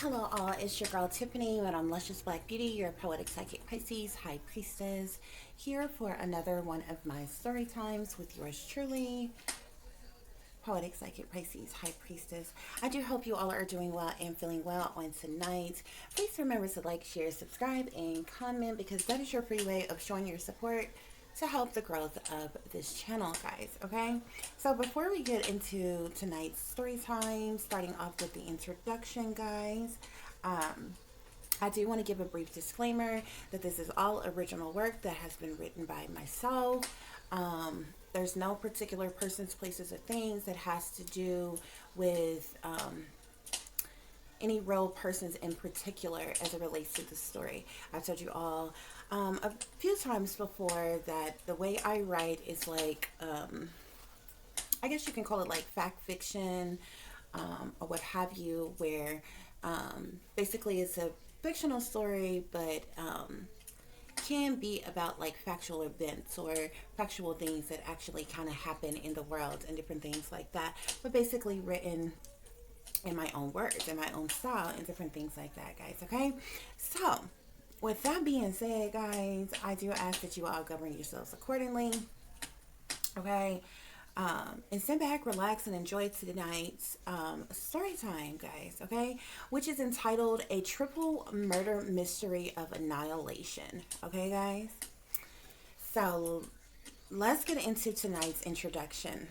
Hello all, it's your girl Tiffany, Madame Luscious Black Beauty, your poetic psychic Pisces, High Priestess, here for another one of my story times with yours truly, poetic psychic Pisces, High Priestess. I do hope you all are doing well and feeling well on tonight. Please remember to like, share, subscribe, and comment because that is your free way of showing your support to help the growth of this channel, guys. Okay, so before we get into tonight's story time, starting off with the introduction, guys, I do want to give a brief disclaimer that this is all original work that has been written by myself. There's no particular persons, places, or things that has to do with any real persons in particular as it relates to the story. I've told you all a few times before that the way I write is like, I guess you can call it like fact fiction or what have you, where basically it's a fictional story, but can be about like factual events or factual things that actually kind of happen in the world and different things like that, but basically written in my own words, in my own style, and different things like that, guys. Okay, so with that being said, guys, I do ask that you all govern yourselves accordingly. Okay, and sit back, relax, and enjoy tonight's story time, guys. Okay, which is entitled "A Triple Murder Mystery of Annihilation." Okay, guys. So let's get into tonight's introduction.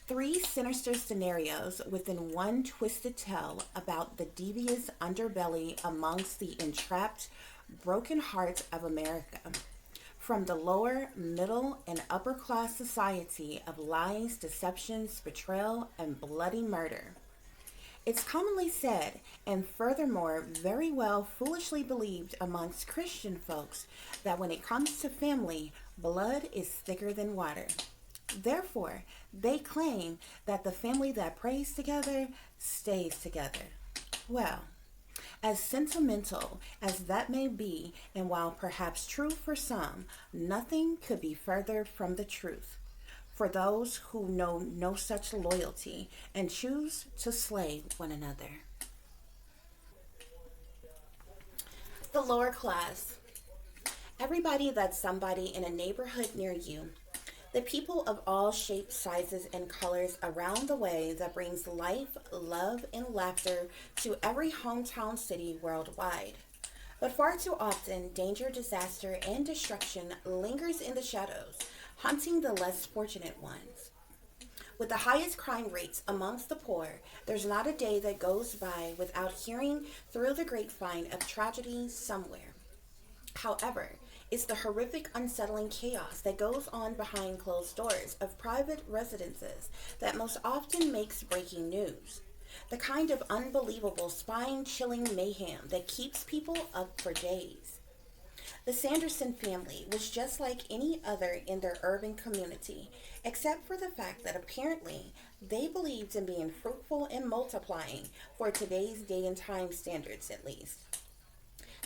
Three sinister scenarios within one twisted tale about the devious underbelly amongst the entrapped, broken heart of America. From the lower, middle, and upper class society of lies, deceptions, betrayal, and bloody murder. It's commonly said, and furthermore very well foolishly believed amongst Christian folks, that when it comes to family, blood is thicker than water. Therefore, they claim that the family that prays together stays together. Well, as sentimental as that may be, and while perhaps true for some, nothing could be further from the truth. For those who know no such loyalty and choose to slay one another. The lower class. Everybody that's somebody in a neighborhood near you. The people of all shapes, sizes, and colors around the way that brings life, love, and laughter to every hometown city worldwide. But far too often, danger, disaster, and destruction lingers in the shadows, hunting the less fortunate ones. With the highest crime rates amongst the poor, there's not a day that goes by without hearing through the grapevine of tragedy somewhere. However, it's the horrific, unsettling chaos that goes on behind closed doors of private residences that most often makes breaking news. The kind of unbelievable, spine-chilling mayhem that keeps people up for days. The Sanderson family was just like any other in their urban community, except for the fact that apparently they believed in being fruitful and multiplying, for today's day and time standards at least.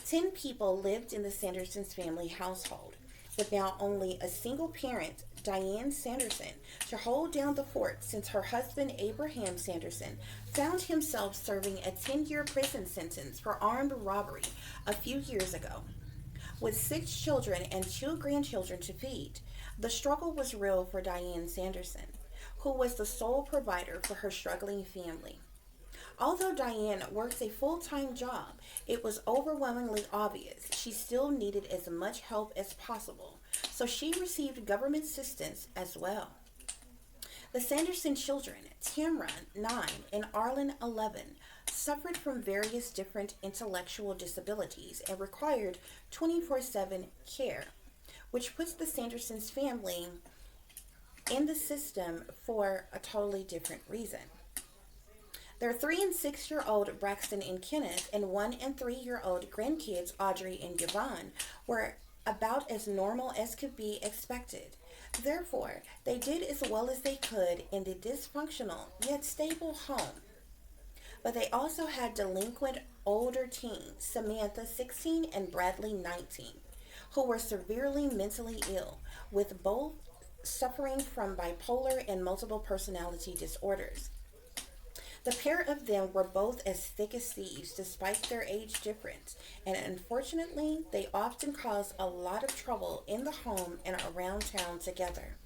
10 people lived in the Sanderson's family household, with now only a single parent, Diane Sanderson, to hold down the fort since her husband, Abraham Sanderson, found himself serving a 10-year prison sentence for armed robbery a few years ago. With 6 children and 2 grandchildren to feed, the struggle was real for Diane Sanderson, who was the sole provider for her struggling family. Although Diane works a full-time job, it was overwhelmingly obvious she still needed as much help as possible, so she received government assistance as well. The Sanderson children, Tamra, 9, and Arlen, 11, suffered from various different intellectual disabilities and required 24/7 care, which puts the Sanderson's family in the system for a totally different reason. Their 3 and 6-year-old Braxton and Kenneth and 1 and 3-year-old grandkids Audrey and Yvonne were about as normal as could be expected. Therefore, they did as well as they could in the dysfunctional yet stable home. But they also had delinquent older teens, Samantha 16 and Bradley 19, who were severely mentally ill, with both suffering from bipolar and multiple personality disorders. The pair of them were both as thick as thieves despite their age difference, and unfortunately, they often caused a lot of trouble in the home and around town together.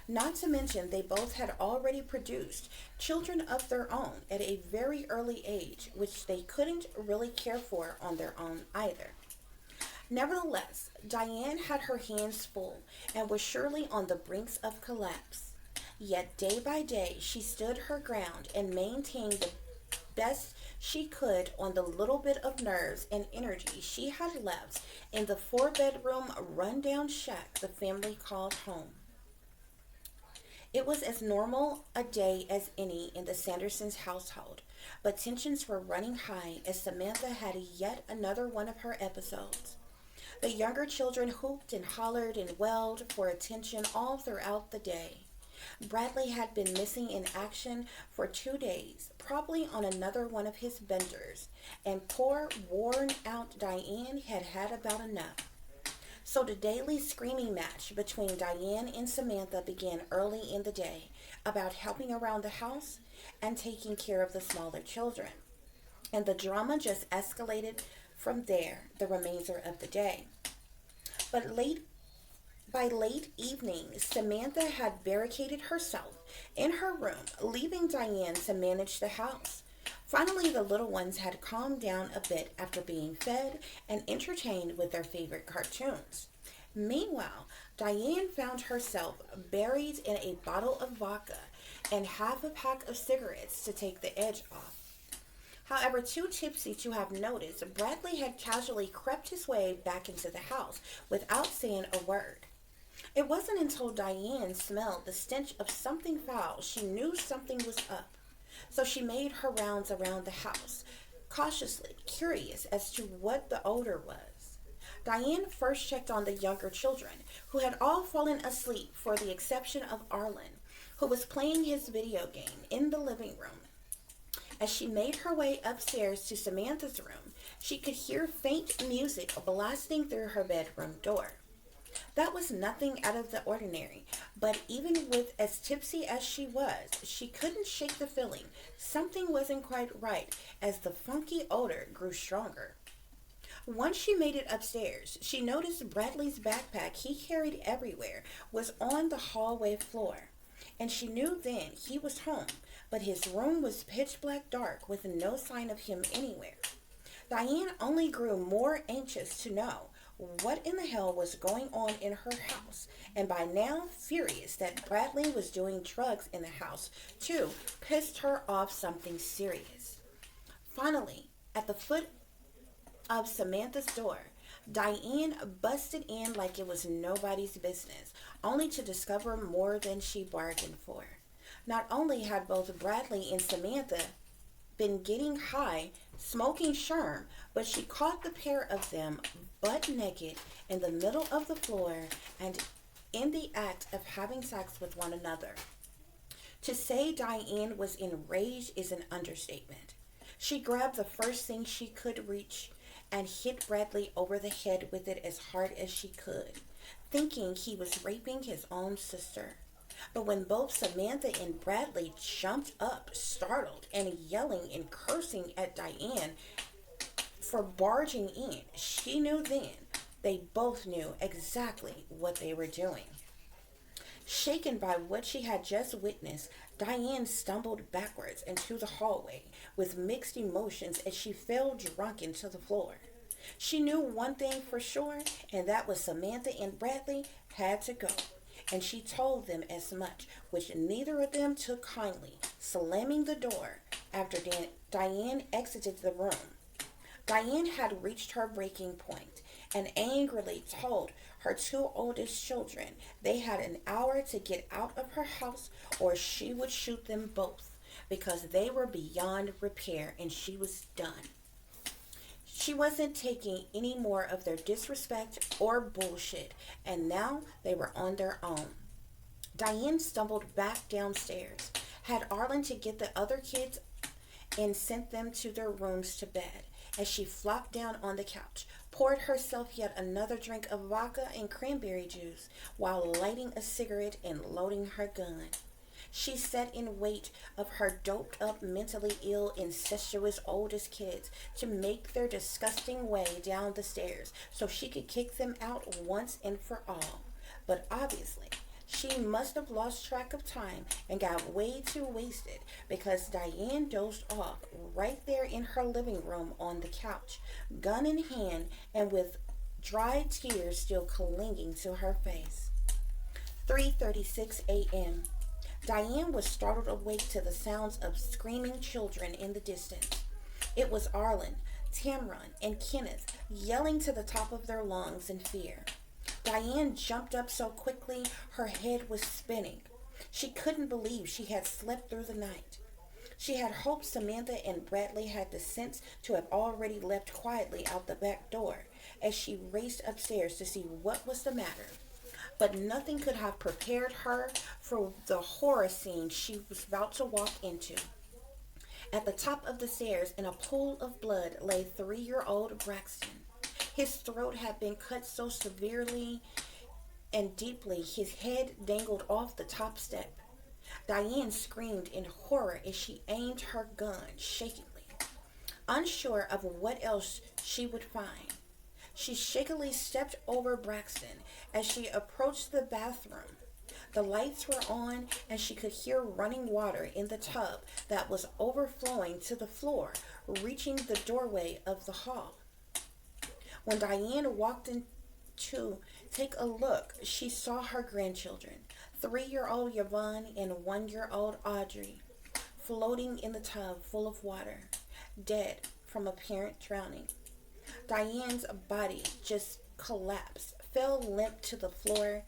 Not to mention, they both had already produced children of their own at a very early age, which they couldn't really care for on their own either. Nevertheless, Diane had her hands full and was surely on the brinks of collapse. Yet day by day she stood her ground and maintained the best she could on the little bit of nerves and energy she had left in the four-bedroom run-down shack the family called home. It was as normal a day as any in the Sandersons' household, but tensions were running high as Samantha had yet another one of her episodes. The younger children hooped and hollered and wailed for attention all throughout the day. Bradley had been missing in action for 2 days, probably on another one of his benders, and poor, worn out Diane had had about enough. So the daily screaming match between Diane and Samantha began early in the day about helping around the house and taking care of the smaller children. And the drama just escalated from there the remainder of the day. But by late evening, Samantha had barricaded herself in her room, leaving Diane to manage the house. Finally, the little ones had calmed down a bit after being fed and entertained with their favorite cartoons. Meanwhile, Diane found herself buried in a bottle of vodka and half a pack of cigarettes to take the edge off. However, too tipsy to have noticed, Bradley had casually crept his way back into the house without saying a word. It wasn't until Diane smelled the stench of something foul she knew something was up. So she made her rounds around the house, cautiously curious as to what the odor was. Diane first checked on the younger children, who had all fallen asleep for the exception of Arlen, who was playing his video game in the living room. As she made her way upstairs to Samantha's room, she could hear faint music blasting through her bedroom door. That was nothing out of the ordinary, but even with as tipsy as she was, she couldn't shake the feeling something wasn't quite right as the funky odor grew stronger. Once she made it upstairs, she noticed Bradley's backpack he carried everywhere was on the hallway floor, and she knew then he was home, but his room was pitch black dark with no sign of him anywhere. Diane only grew more anxious to know what in the hell was going on in her house, and by now furious that Bradley was doing drugs in the house too, pissed her off something serious. Finally, at the foot of Samantha's door, Diane busted in like it was nobody's business, only to discover more than she bargained for. Not only had both Bradley and Samantha been getting high, smoking sherm, but she caught the pair of them butt naked in the middle of the floor and in the act of having sex with one another. To say Diane was enraged is an understatement. She grabbed the first thing she could reach and hit Bradley over the head with it as hard as she could, thinking he was raping his own sister. But when both Samantha and Bradley jumped up, startled and yelling and cursing at Diane for barging in, she knew then they both knew exactly what they were doing. Shaken by what she had just witnessed, Diane stumbled backwards into the hallway with mixed emotions as she fell drunken to the floor. She knew one thing for sure, and that was Samantha and Bradley had to go, and she told them as much, which neither of them took kindly, slamming the door after Diane exited the room. Diane had reached her breaking point and angrily told her two oldest children they had an hour to get out of her house or she would shoot them both because they were beyond repair and she was done. She wasn't taking any more of their disrespect or bullshit, and now they were on their own. Diane stumbled back downstairs, had Arlen to get the other kids, and sent them to their rooms to bed. As she flopped down on the couch, poured herself yet another drink of vodka and cranberry juice while lighting a cigarette and loading her gun. She sat in wait of her doped up, mentally ill, incestuous oldest kids to make their disgusting way down the stairs so she could kick them out once and for all. But obviously, she must have lost track of time and got way too wasted because Diane dozed off right there in her living room on the couch, gun in hand and with dry tears still clinging to her face. 3:36 a.m. Diane was startled awake to the sounds of screaming children in the distance. It was Arlen, Tamron, and Kenneth yelling to the top of their lungs in fear. Diane jumped up so quickly her head was spinning. She couldn't believe she had slept through the night. She had hoped Samantha and Bradley had the sense to have already left quietly out the back door as she raced upstairs to see what was the matter. But nothing could have prepared her for the horror scene she was about to walk into. At the top of the stairs, in a pool of blood, lay 3-year-old Braxton. His throat had been cut so severely and deeply his head dangled off the top step. Diane screamed in horror as she aimed her gun shakily, unsure of what else she would find. She shakily stepped over Braxton as she approached the bathroom. The lights were on and she could hear running water in the tub that was overflowing to the floor, reaching the doorway of the hall. When Diane walked in to take a look, she saw her grandchildren, 3-year-old Yvonne and 1-year-old Audrey, floating in the tub full of water, dead from apparent drowning. Diane's body just collapsed, fell limp to the floor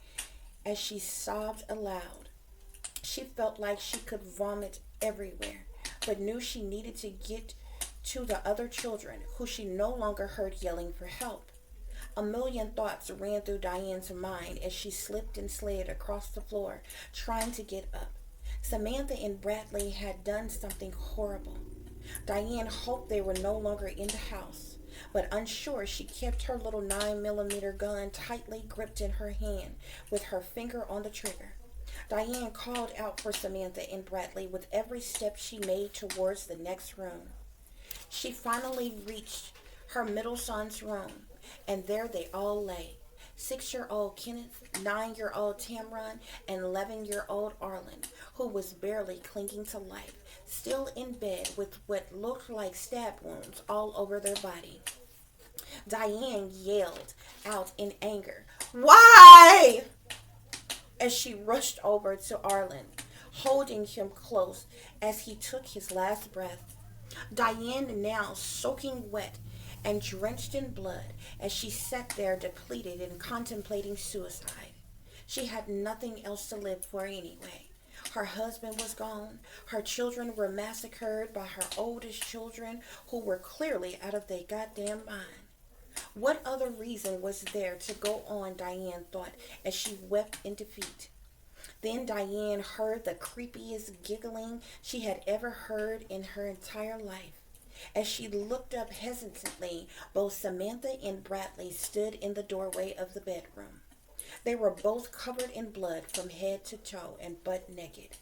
as she sobbed aloud. She felt like she could vomit everywhere, but knew she needed to get to the other children, who she no longer heard yelling for help. A million thoughts ran through Diane's mind as she slipped and slid across the floor, trying to get up. Samantha and Bradley had done something horrible. Diane hoped they were no longer in the house, but unsure, she kept her little 9mm gun tightly gripped in her hand with her finger on the trigger. Diane called out for Samantha and Bradley with every step she made towards the next room. She finally reached her middle son's room, and there they all lay. 6-year-old Kenneth, 9-year-old Tamron, and 11-year-old Arlen, who was barely clinging to life, still in bed with what looked like stab wounds all over their body. Diane yelled out in anger, "Why?" as she rushed over to Arlen, holding him close as he took his last breath. Diane, now soaking wet and drenched in blood, as she sat there depleted and contemplating suicide. She had nothing else to live for anyway. Her husband was gone. Her children were massacred by her oldest children, who were clearly out of their goddamn mind. What other reason was there to go on, Diane thought, as she wept in defeat. Then Diane heard the creepiest giggling she had ever heard in her entire life. As she looked up hesitantly, both Samantha and Bradley stood in the doorway of the bedroom. They were both covered in blood from head to toe and butt naked,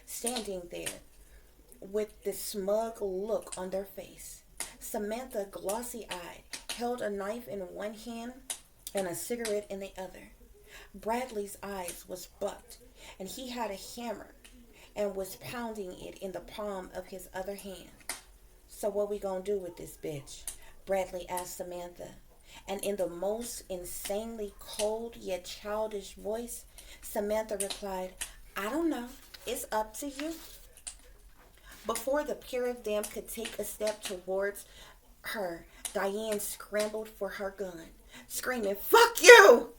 standing there with this smug look on their face. Samantha, glossy-eyed, held a knife in one hand and a cigarette in the other. Bradley's eyes was bucked, and he had a hammer and was pounding it in the palm of his other hand. "So what we gonna do with this bitch?" Bradley asked Samantha. And in the most insanely cold yet childish voice, Samantha replied, "I don't know. It's up to you." Before the pair of them could take a step towards her, Diane scrambled for her gun, screaming, "Fuck you!"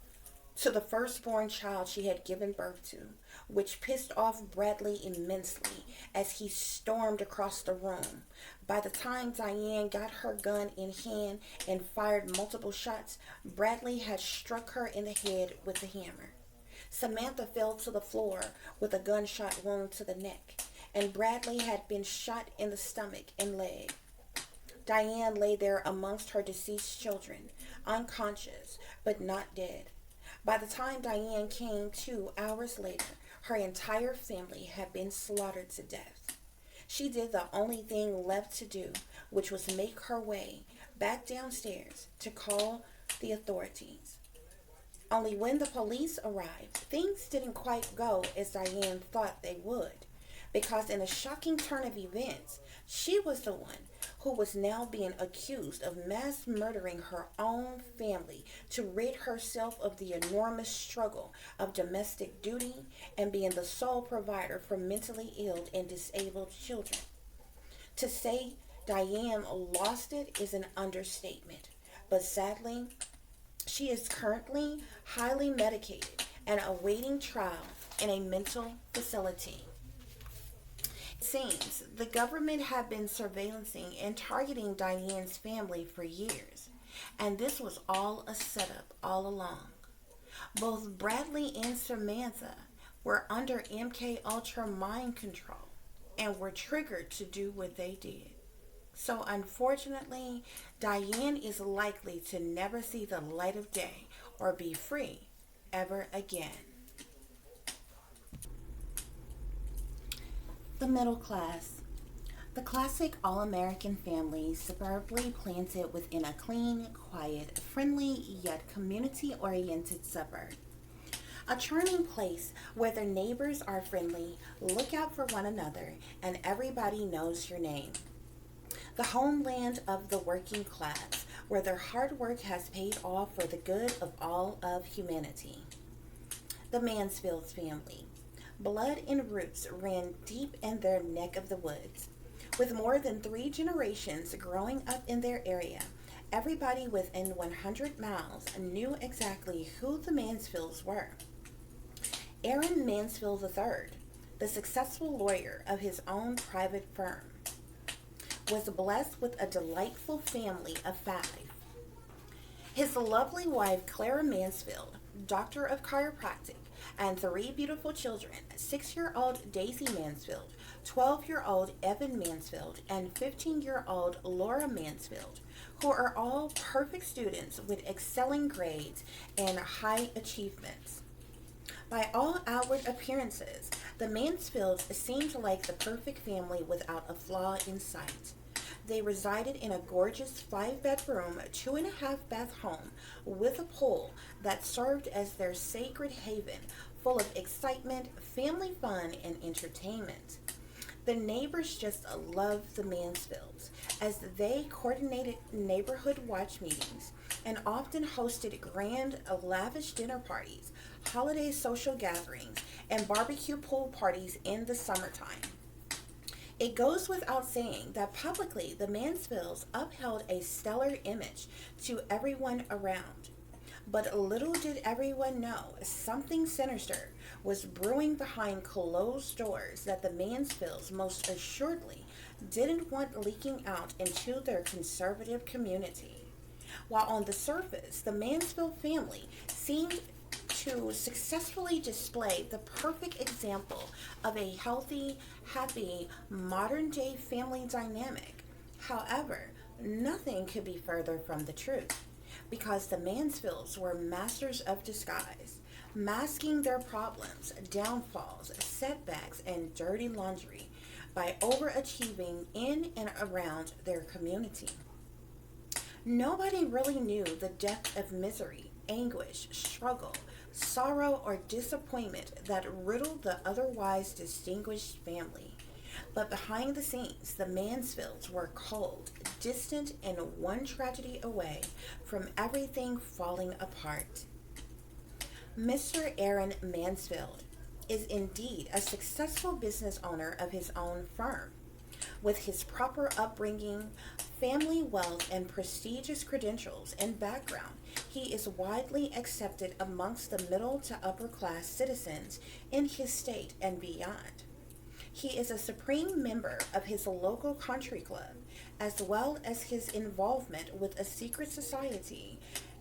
to the firstborn child she had given birth to, which pissed off Bradley immensely as he stormed across the room. By the time Diane got her gun in hand and fired multiple shots, Bradley had struck her in the head with the hammer. Samantha fell to the floor with a gunshot wound to the neck, and Bradley had been shot in the stomach and leg. Diane lay there amongst her deceased children, unconscious but not dead. By the time Diane came to hours later, Her entire family had been slaughtered to death. She did the only thing left to do, which was make her way back downstairs to call the authorities. Only when the police arrived, things didn't quite go as Diane thought they would, because in a shocking turn of events, she was the one who was now being accused of mass murdering her own family to rid herself of the enormous struggle of domestic duty and being the sole provider for mentally ill and disabled children. To say Diane lost it is an understatement, but sadly, she is currently highly medicated and awaiting trial in a mental facility. It seems the government had been surveillancing and targeting Diane's family for years, and this was all a setup all along. Both Bradley and Samantha were under MK Ultra mind control and were triggered to do what they did. So unfortunately, Diane is likely to never see the light of day or be free ever again. The middle class. The classic all-American family suburbly planted within a clean, quiet, friendly, yet community-oriented suburb. A charming place where the neighbors are friendly, look out for one another, and everybody knows your name. The homeland of the working class, where their hard work has paid off for the good of all of humanity. The Mansfield family. Blood and roots ran deep in their neck of the woods. With more than 3 generations growing up in their area, everybody within 100 miles knew exactly who the Mansfields were. Aaron Mansfield III, the successful lawyer of his own private firm, was blessed with a delightful family of 5. His lovely wife, Clara Mansfield, doctor of chiropractic, and 3 beautiful children, 6-year-old Daisy Mansfield, 12-year-old Evan Mansfield, and 15-year-old Laura Mansfield, who are all perfect students with excelling grades and high achievements. By all outward appearances, the Mansfields seemed like the perfect family without a flaw in sight. They resided in a gorgeous 5-bedroom, 2.5-bath home with a pool that served as their sacred haven, full of excitement, family fun, and entertainment. The neighbors just loved the Mansfields, as they coordinated neighborhood watch meetings and often hosted grand, lavish dinner parties, holiday social gatherings, and barbecue pool parties in the summertime. It goes without saying that publicly the Mansfields upheld a stellar image to everyone around. But little did everyone know something sinister was brewing behind closed doors that the Mansfields most assuredly didn't want leaking out into their conservative community. While on the surface, the Mansfield family seemed to successfully display the perfect example of a healthy, happy, modern-day family dynamic. However, nothing could be further from the truth, because the Mansfields were masters of disguise, masking their problems, downfalls, setbacks, and dirty laundry by overachieving in and around their community. Nobody really knew the depth of misery, anguish, struggle, sorrow, or disappointment that riddled the otherwise distinguished family. But behind the scenes, the Mansfields were cold, distant, and one tragedy away from everything falling apart. Mr. Aaron Mansfield is indeed a successful business owner of his own firm. With his proper upbringing, family wealth, and prestigious credentials and background, he is widely accepted amongst the middle to upper class citizens in his state and beyond. He is a supreme member of his local country club, as well as his involvement with a secret society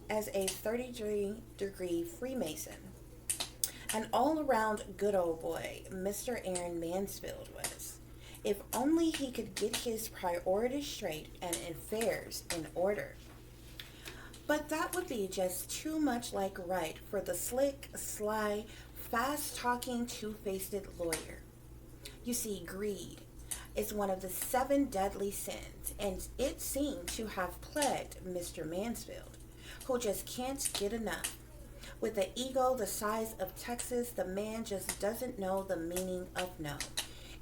as a 33rd-degree Freemason. An all-around good old boy, Mr. Aaron Mansfield was. If only he could get his priorities straight and affairs in order. But that would be just too much like right for the slick, sly, fast-talking, two-faced lawyer. You see, greed is one of the 7 deadly sins, and it seemed to have plagued Mr. Mansfield, who just can't get enough. With an ego the size of Texas, the man just doesn't know the meaning of no,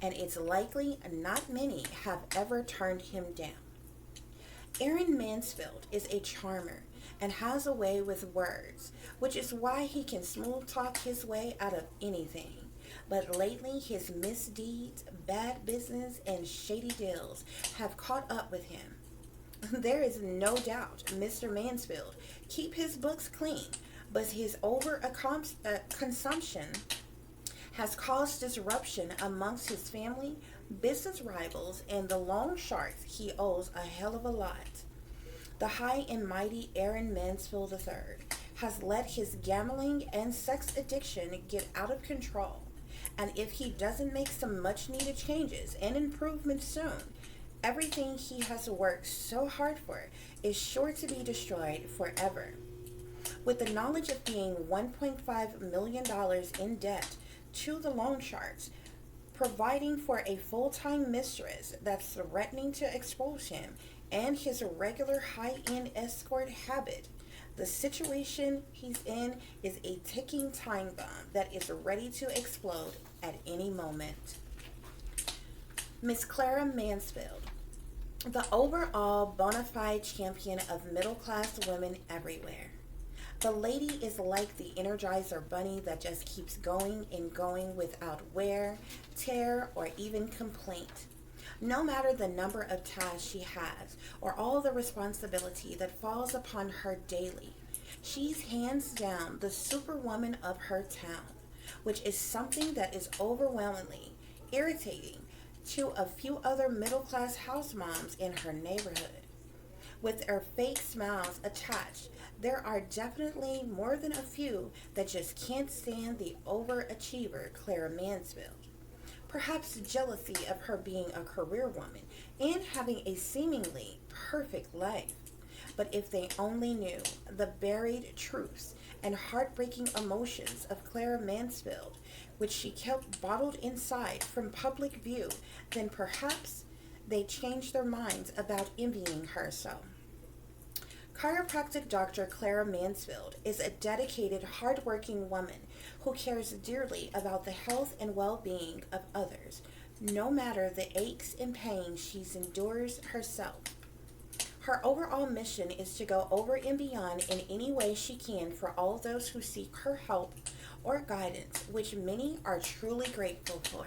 and it's likely not many have ever turned him down. Aaron Mansfield is a charmer and has a way with words, which is why he can smooth talk his way out of anything. But lately, his misdeeds, bad business, and shady deals have caught up with him. There is no doubt Mr. Mansfield keep his books clean, but his consumption has caused disruption amongst his family, business rivals, and the loan sharks he owes a hell of a lot. The high and mighty Aaron Mansfield III has let his gambling and sex addiction get out of control, and if he doesn't make some much needed changes and improvements soon, everything he has worked so hard for is sure to be destroyed forever. With the knowledge of being $1.5 million in debt to the loan sharks, providing for a full-time mistress that's threatening to expose him, and his regular high-end escort habit, the situation he's in is a ticking time bomb that is ready to explode at any moment. Miss Clara Mansfield, the overall bona fide champion of middle-class women everywhere. The lady is like the Energizer bunny that just keeps going and going without wear, tear, or even complaint. No matter the number of tasks she has or all the responsibility that falls upon her daily, she's hands down the superwoman of her town, which is something that is overwhelmingly irritating to a few other middle-class house moms in her neighborhood. With her fake smiles attached, there are definitely more than a few that just can't stand the overachiever Clara Mansfield. Perhaps jealousy of her being a career woman and having a seemingly perfect life. But if they only knew the buried truths and heartbreaking emotions of Clara Mansfield, which she kept bottled inside from public view, then perhaps they changed their minds about envying her so. Chiropractic Dr. Clara Mansfield is a dedicated, hardworking woman who cares dearly about the health and well-being of others, no matter the aches and pains she endures herself. Her overall mission is to go over and beyond in any way she can for all those who seek her help or guidance, which many are truly grateful for.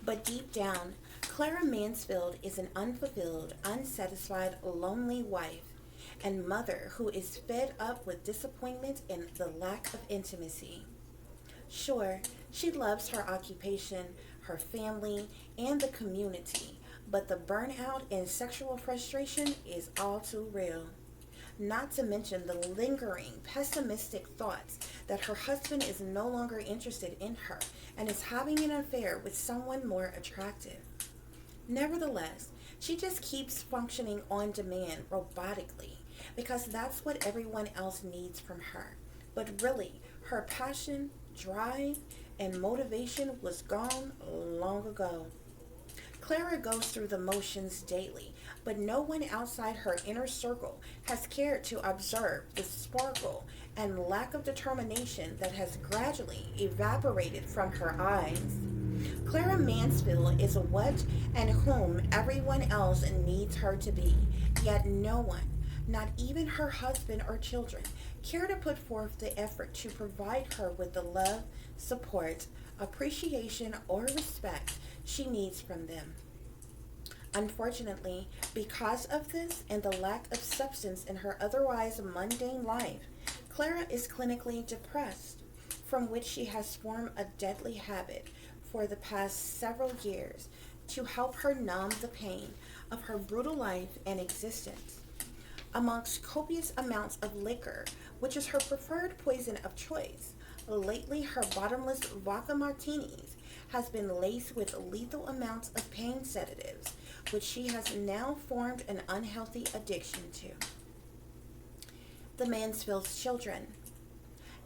But deep down, Clara Mansfield is an unfulfilled, unsatisfied, lonely wife and mother who is fed up with disappointment and the lack of intimacy. Sure, she loves her occupation, her family, and the community, but the burnout and sexual frustration is all too real. Not to mention the lingering, pessimistic thoughts that her husband is no longer interested in her and is having an affair with someone more attractive. Nevertheless, she just keeps functioning on demand robotically because that's what everyone else needs from her. But really, her passion, drive, and motivation was gone long ago. Clara goes through the motions daily, but no one outside her inner circle has cared to observe the sparkle and lack of determination that has gradually evaporated from her eyes. Clara Mansfield is what and whom everyone else needs her to be, yet no one, not even her husband or children, care to put forth the effort to provide her with the love, support, appreciation, or respect she needs from them. Unfortunately, because of this and the lack of substance in her otherwise mundane life, Clara is clinically depressed, from which she has formed a deadly habit for the past several years to help her numb the pain of her brutal life and existence. Amongst copious amounts of liquor, which is her preferred poison of choice, lately her bottomless vodka martinis has been laced with lethal amounts of pain sedatives, which she has now formed an unhealthy addiction to. The Mansfield's children.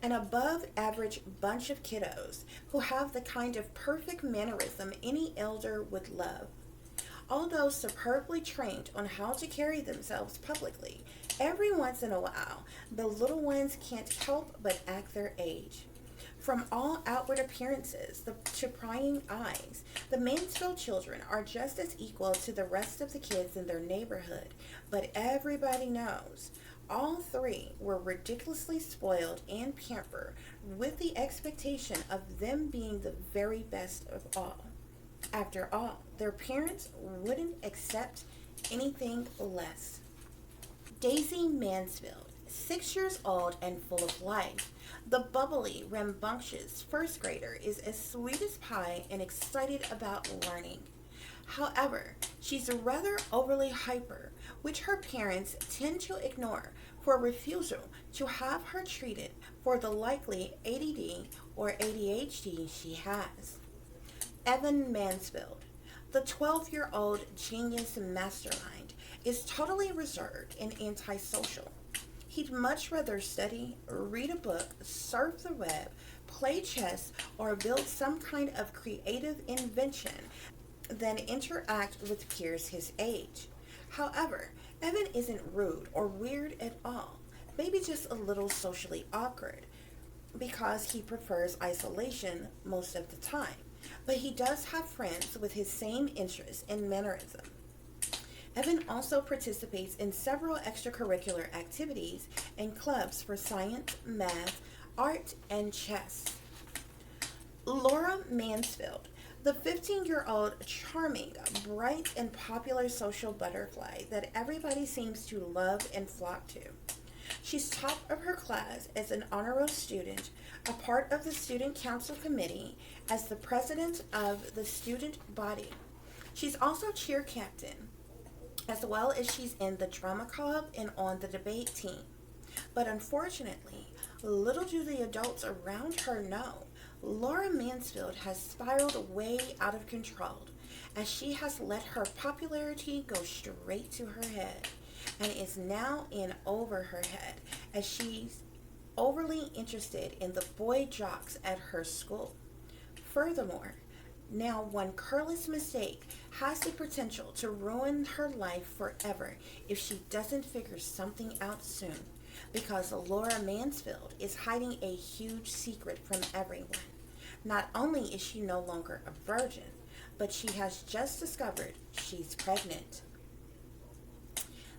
An above average bunch of kiddos who have the kind of perfect mannerism any elder would love. Although superbly trained on how to carry themselves publicly, every once in a while the little ones can't help but act their age. From all outward appearances to prying eyes, the Mansfield children are just as equal to the rest of the kids in their neighborhood, but everybody knows all three were ridiculously spoiled and pampered with the expectation of them being the very best of all. After all, their parents wouldn't accept anything less. Daisy Mansfield, 6 years old and full of life. The bubbly, rambunctious first grader is as sweet as pie and excited about learning. However, she's rather overly hyper, which her parents tend to ignore for refusal to have her treated for the likely ADD or ADHD she has. Evan Mansfield, the 12-year-old genius mastermind, is totally reserved and antisocial. He'd much rather study, read a book, surf the web, play chess, or build some kind of creative invention than interact with peers his age. However, Evan isn't rude or weird at all, maybe just a little socially awkward, because he prefers isolation most of the time. But he does have friends with his same interests and mannerism. Evan also participates in several extracurricular activities and clubs for science, math, art, and chess. Laura Mansfield, the 15-year-old charming, bright, and popular social butterfly that everybody seems to love and flock to. She's top of her class as an honor roll student, a part of the student council committee, as the president of the student body. She's also cheer captain, as well as she's in the drama club and on the debate team. But unfortunately, little do the adults around her know, Laura Mansfield has spiraled way out of control, as she has let her popularity go straight to her head, and is now in over her head, as she's overly interested in the boy jocks at her school. Furthermore, now one careless mistake has the potential to ruin her life forever if she doesn't figure something out soon, because Laura Mansfield is hiding a huge secret from everyone. Not only is she no longer a virgin, but she has just discovered she's pregnant.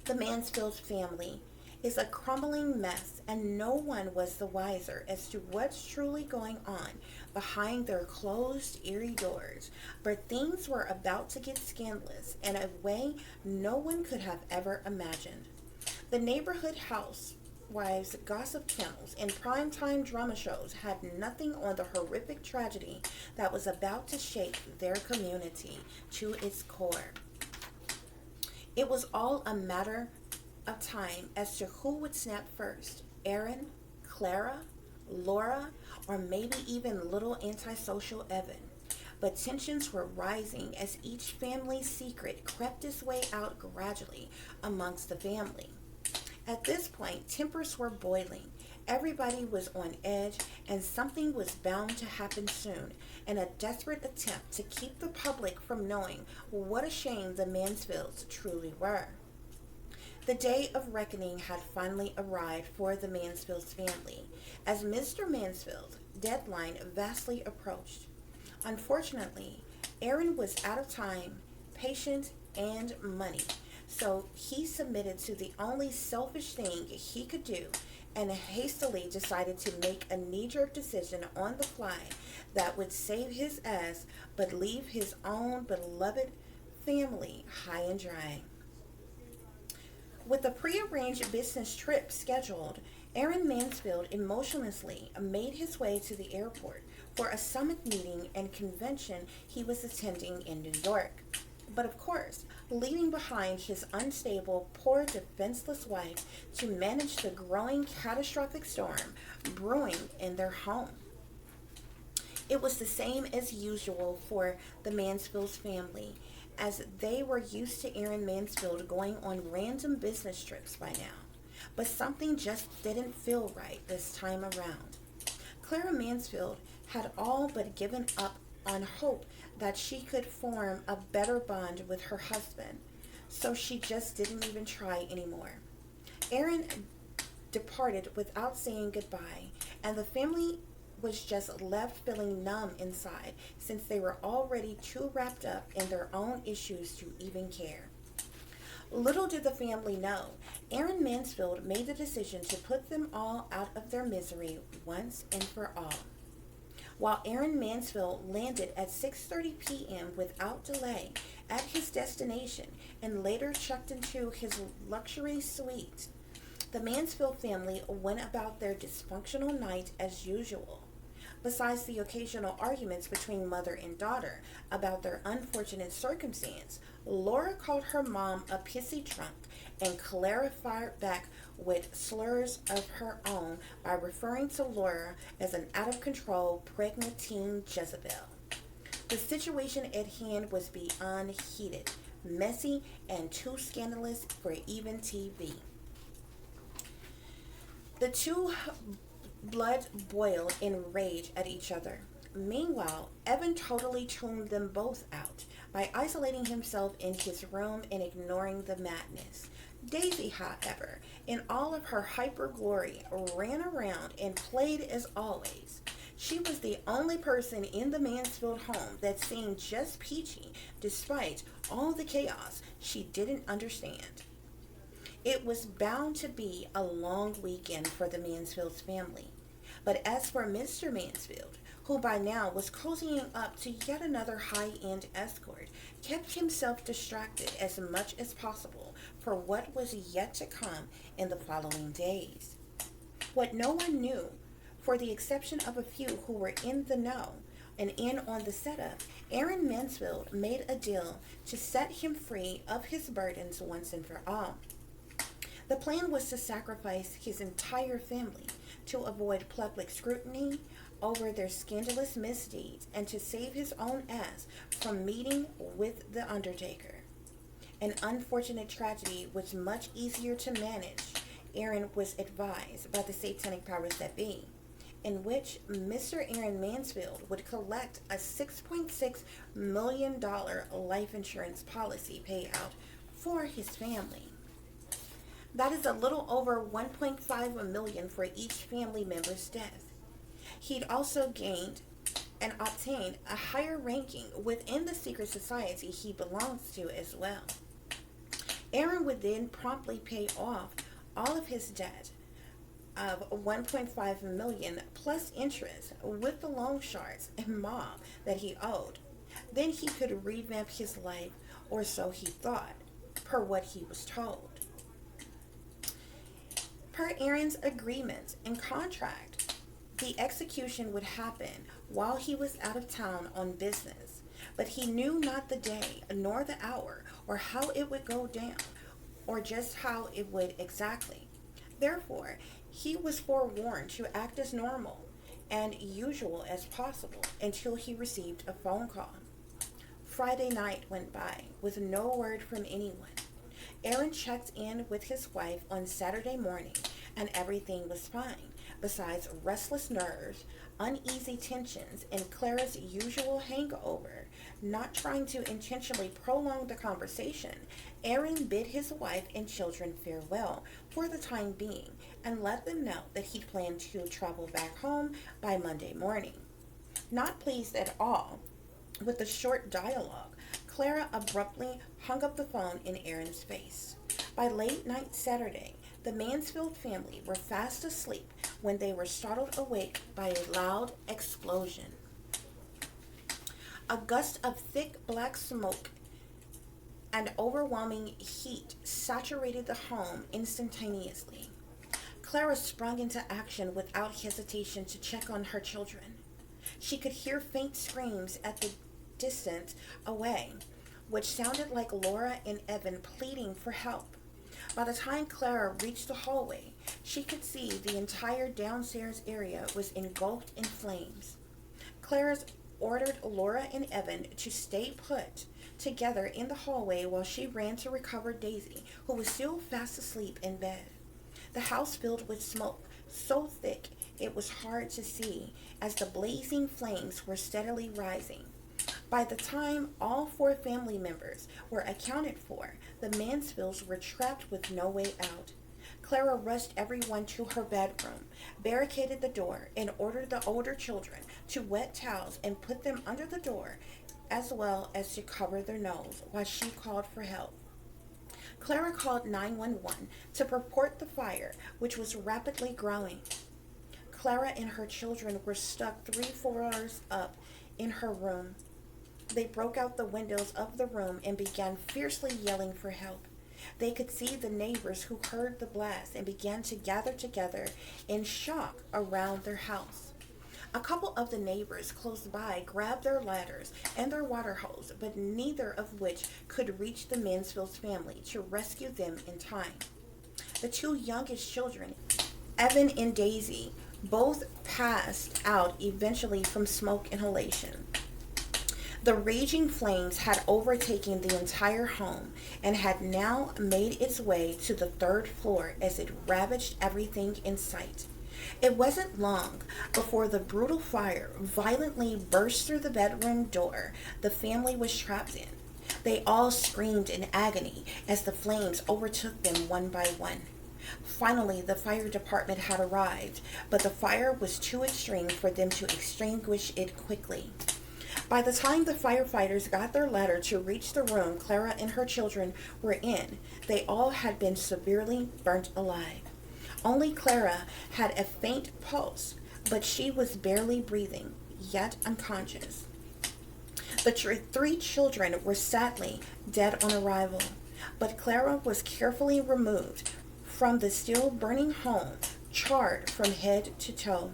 The Mansfield family is a crumbling mess, and no one was the wiser as to what's truly going on behind their closed, eerie doors. But things were about to get scandalous in a way no one could have ever imagined. The neighborhood housewives gossip channels and primetime drama shows had nothing on the horrific tragedy that was about to shake their community to its core. It was all a matter of time as to who would snap first, Aaron, Clara, Laura, or maybe even little antisocial Evan. But tensions were rising as each family's secret crept its way out gradually amongst the family. At this point, tempers were boiling. Everybody was on edge, and something was bound to happen soon, in a desperate attempt to keep the public from knowing what a shame the Mansfields truly were. The day of reckoning had finally arrived for the Mansfields family, as Mr. Mansfield's deadline vastly approached. Unfortunately, Aaron was out of time, patience, and money, so he submitted to the only selfish thing he could do and hastily decided to make a knee-jerk decision on the fly that would save his ass but leave his own beloved family high and dry. With a prearranged business trip scheduled, Aaron Mansfield emotionlessly made his way to the airport for a summit meeting and convention he was attending in New York. But of course, leaving behind his unstable, poor, defenseless wife to manage the growing catastrophic storm brewing in their home. It was the same as usual for the Mansfield's family, as they were used to Aaron Mansfield going on random business trips by now. But something just didn't feel right this time around. Clara Mansfield had all but given up on hope that she could form a better bond with her husband, so she just didn't even try anymore. Aaron departed without saying goodbye, and the family was just left feeling numb inside since they were already too wrapped up in their own issues to even care. Little did the family know, Aaron Mansfield made the decision to put them all out of their misery once and for all. While Aaron Mansfield landed at 6:30 p.m. without delay at his destination and later checked into his luxury suite, the Mansfield family went about their dysfunctional night as usual. Besides the occasional arguments between mother and daughter about their unfortunate circumstance, Laura called her mom a pissy drunk, and Clara fired back with slurs of her own by referring to Laura as an out-of-control pregnant teen Jezebel. The situation at hand was beyond heated, messy, and too scandalous for even TV. The two blood boiled in rage at each other. Meanwhile, Evan totally tuned them both out by isolating himself in his room and ignoring the madness. Daisy, however, in all of her hyper glory, ran around and played as always. She was the only person in the Mansfield home that seemed just peachy despite all the chaos she didn't understand. It was bound to be a long weekend for the Mansfield family. But as for Mr. Mansfield, who by now was cozying up to yet another high-end escort, kept himself distracted as much as possible for what was yet to come in the following days. What no one knew, for the exception of a few who were in the know and in on the setup, Aaron Mansfield made a deal to set him free of his burdens once and for all. The plan was to sacrifice his entire family to avoid public scrutiny over their scandalous misdeeds and to save his own ass from meeting with the Undertaker. An unfortunate tragedy was much easier to manage, Aaron was advised by the satanic powers that be, in which Mr. Aaron Mansfield would collect a $6.6 million life insurance policy payout for his family. That is a little over $1.5 million for each family member's death. He'd also gained and obtained a higher ranking within the secret society he belongs to as well. Aaron would then promptly pay off all of his debt of $1.5 million plus interest with the loan sharks and mob that he owed. Then he could revamp his life, or so he thought, per what he was told. Per Aaron's agreement and contract, the execution would happen while he was out of town on business, but he knew not the day, nor the hour, or how it would go down, or just how it would exactly. Therefore, he was forewarned to act as normal and usual as possible until he received a phone call. Friday night went by with no word from anyone. Aaron checked in with his wife on Saturday morning, and everything was fine, besides restless nerves, uneasy tensions, and Clara's usual hangover. Not trying to intentionally prolong the conversation, Aaron bid his wife and children farewell for the time being and let them know that he planned to travel back home by Monday morning. Not pleased at all with the short dialogue, Clara abruptly hung up the phone in Aaron's face. By late night Saturday, the Mansfield family were fast asleep when they were startled awake by a loud explosion. A gust of thick black smoke and overwhelming heat saturated the home instantaneously. Clara sprung into action without hesitation to check on her children. She could hear faint screams at the distance away, which sounded like Laura and Evan pleading for help. By the time Clara reached the hallway, she could see the entire downstairs area was engulfed in flames. Clara ordered Laura and Evan to stay put together in the hallway while she ran to recover Daisy, who was still fast asleep in bed. The house filled with smoke, so thick it was hard to see as the blazing flames were steadily rising. By the time all four family members were accounted for, the Mansfields were trapped with no way out. Clara rushed everyone to her bedroom, barricaded the door, and ordered the older children to wet towels and put them under the door, as well as to cover their nose, while she called for help. Clara called 911 to report the fire, which was rapidly growing. Clara and her children were stuck 3 floors up in her room. They broke out the windows of the room and began fiercely yelling for help. They could see the neighbors who heard the blast and began to gather together in shock around their house. A couple of the neighbors close by grabbed their ladders and their water hose, but neither of which could reach the Mansfield's family to rescue them in time. The two youngest children, Evan and Daisy, both passed out eventually from smoke inhalation. The raging flames had overtaken the entire home and had now made its way to the 3rd floor as it ravaged everything in sight. It wasn't long before the brutal fire violently burst through the bedroom door the family was trapped in. They all screamed in agony as the flames overtook them one by one. Finally, the fire department had arrived, but the fire was too extreme for them to extinguish it quickly. By the time the firefighters got their ladder to reach the room Clara and her children were in, they all had been severely burnt alive. Only Clara had a faint pulse, but she was barely breathing, yet unconscious. The 3 children were sadly dead on arrival, but Clara was carefully removed from the still burning home, charred from head to toe.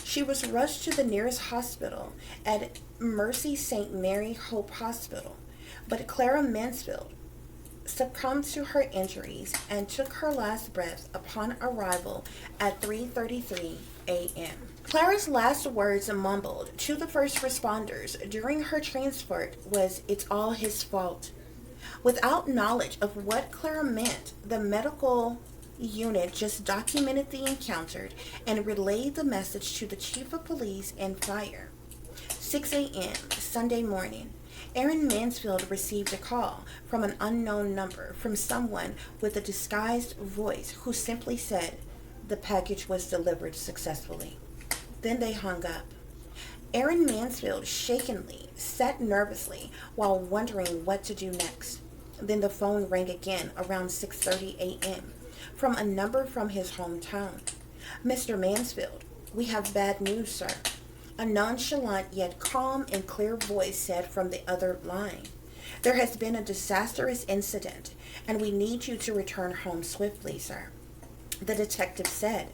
She was rushed to the nearest hospital at Mercy St. Mary Hope Hospital, but Clara Mansfield succumbed to her injuries and took her last breath upon arrival at 3:33 a.m. Clara's last words mumbled to the first responders during her transport was, "It's all his fault." Without knowledge of what Clara meant, the medical unit just documented the encounter and relayed the message to the chief of police and fire. 6 a.m. Sunday morning, Aaron Mansfield received a call from an unknown number from someone with a disguised voice who simply said the package was delivered successfully. Then they hung up. Aaron Mansfield shakenly sat nervously while wondering what to do next. Then the phone rang again around 6:30 a.m. from a number from his hometown. "Mr. Mansfield, we have bad news, sir," a nonchalant yet calm and clear voice said from the other line. "There has been a disastrous incident, and we need you to return home swiftly, sir," the detective said.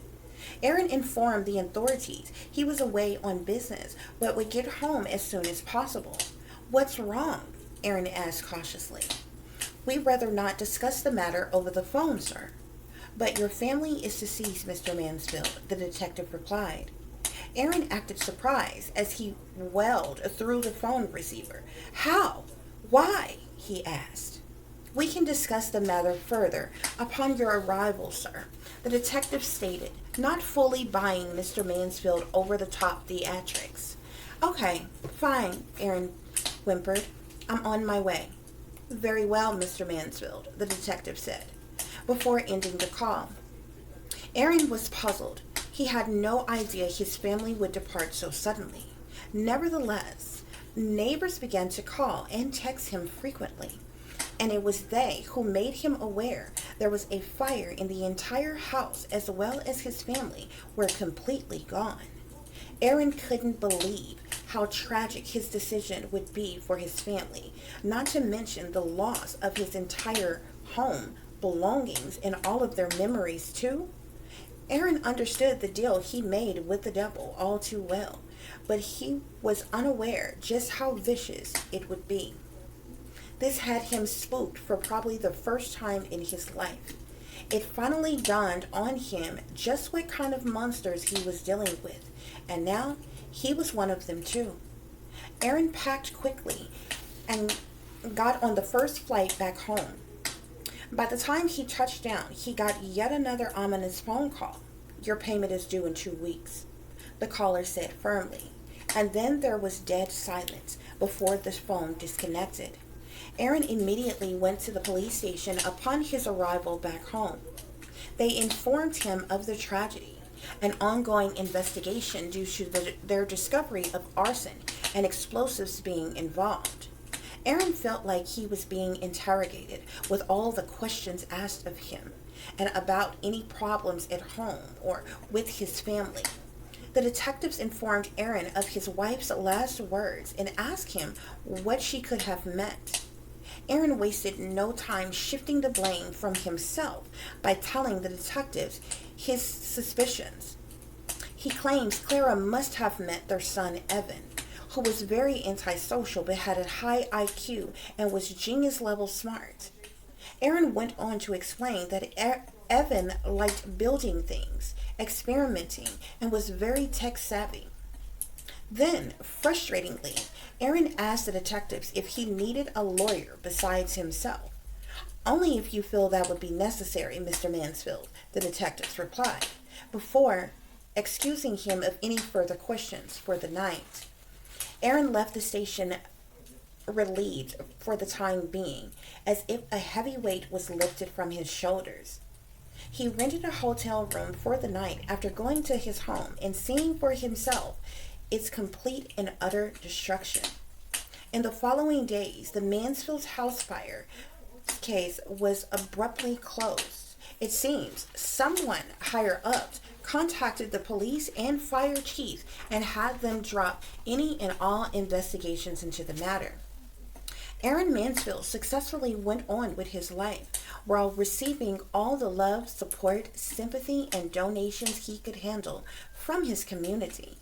Aaron informed the authorities he was away on business, but would get home as soon as possible. "What's wrong?" Aaron asked cautiously. "We'd rather not discuss the matter over the phone, sir." "But your family is deceased, Mr. Mansfield," the detective replied. Aaron acted surprised as he wailed through the phone receiver. "How? Why?" he asked. "We can discuss the matter further upon your arrival, sir," the detective stated, not fully buying Mr. Mansfield over-the-top theatrics. "Okay, fine," Aaron whimpered. "I'm on my way." "Very well, Mr. Mansfield," the detective said, before ending the call. Aaron was puzzled. He had no idea his family would depart so suddenly. Nevertheless, neighbors began to call and text him frequently, and it was they who made him aware there was a fire in the entire house, as well as his family were completely gone. Aaron couldn't believe how tragic his decision would be for his family, not to mention the loss of his entire home, belongings, and all of their memories too. Aaron understood the deal he made with the devil all too well, but he was unaware just how vicious it would be. This had him spooked for probably the first time in his life. It finally dawned on him just what kind of monsters he was dealing with, and now he was one of them too. Aaron packed quickly and got on the first flight back home. By the time he touched down, he got yet another ominous phone call. Your payment is due in 2 weeks, the caller said firmly. And then there was dead silence before the phone disconnected. Aaron immediately went to the police station upon his arrival back home. They informed him of the tragedy, an ongoing investigation due to their discovery of arson and explosives being involved. Aaron felt like he was being interrogated with all the questions asked of him and about any problems at home or with his family. The detectives informed Aaron of his wife's last words and asked him what she could have meant. Aaron wasted no time shifting the blame from himself by telling the detectives his suspicions. He claims Clara must have met their son Evan, who was very antisocial but had a high IQ and was genius level smart. Aaron went on to explain that Evan liked building things, experimenting, and was very tech savvy. Then, frustratingly, Aaron asked the detectives if he needed a lawyer besides himself. Only if you feel that would be necessary, Mr. Mansfield, the detectives replied, before excusing him of any further questions for the night. Aaron left the station relieved for the time being, as if a heavy weight was lifted from his shoulders. He rented a hotel room for the night after going to his home and seeing for himself its complete and utter destruction. In the following days, the Mansfield house fire case was abruptly closed. It seems someone higher up contacted the police and fire chief and had them drop any and all investigations into the matter. Aaron Mansfield successfully went on with his life while receiving all the love, support, sympathy, and donations he could handle from his community.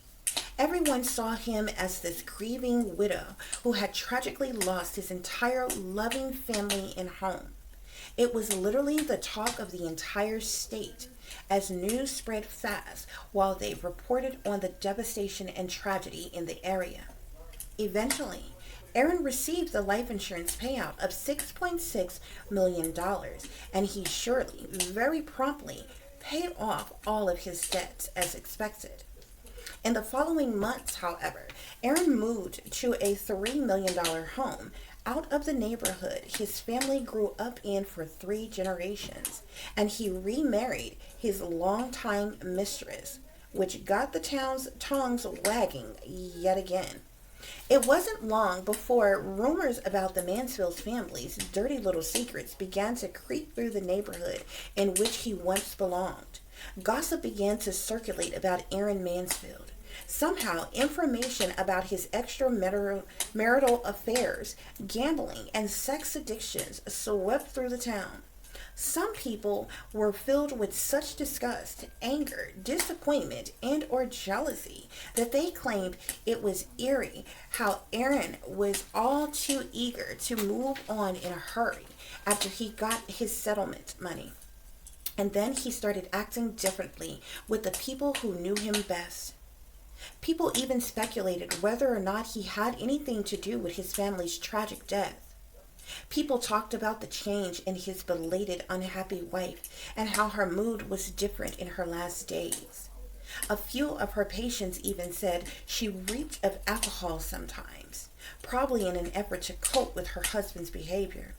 Everyone saw him as this grieving widow who had tragically lost his entire loving family and home. It was literally the talk of the entire state as news spread fast while they reported on the devastation and tragedy in the area. Eventually, Aaron received the life insurance payout of $6.6 million dollars, and he surely, very promptly, paid off all of his debts as expected. In the following months, however, Aaron moved to a $3 million home out of the neighborhood his family grew up in for 3 generations, and he remarried his longtime mistress, which got the town's tongues wagging yet again. It wasn't long before rumors about the Mansfield family's dirty little secrets began to creep through the neighborhood in which he once belonged. Gossip began to circulate about Aaron Mansfield. Somehow, information about his extramarital affairs, gambling, and sex addictions swept through the town. Some people were filled with such disgust, anger, disappointment, and or jealousy that they claimed it was eerie how Aaron was all too eager to move on in a hurry after he got his settlement money. And then he started acting differently with the people who knew him best. People even speculated whether or not he had anything to do with his family's tragic death. People talked about the change in his belated unhappy wife and how her mood was different in her last days. A few of her patients even said she reeked of alcohol sometimes, probably in an effort to cope with her husband's behavior.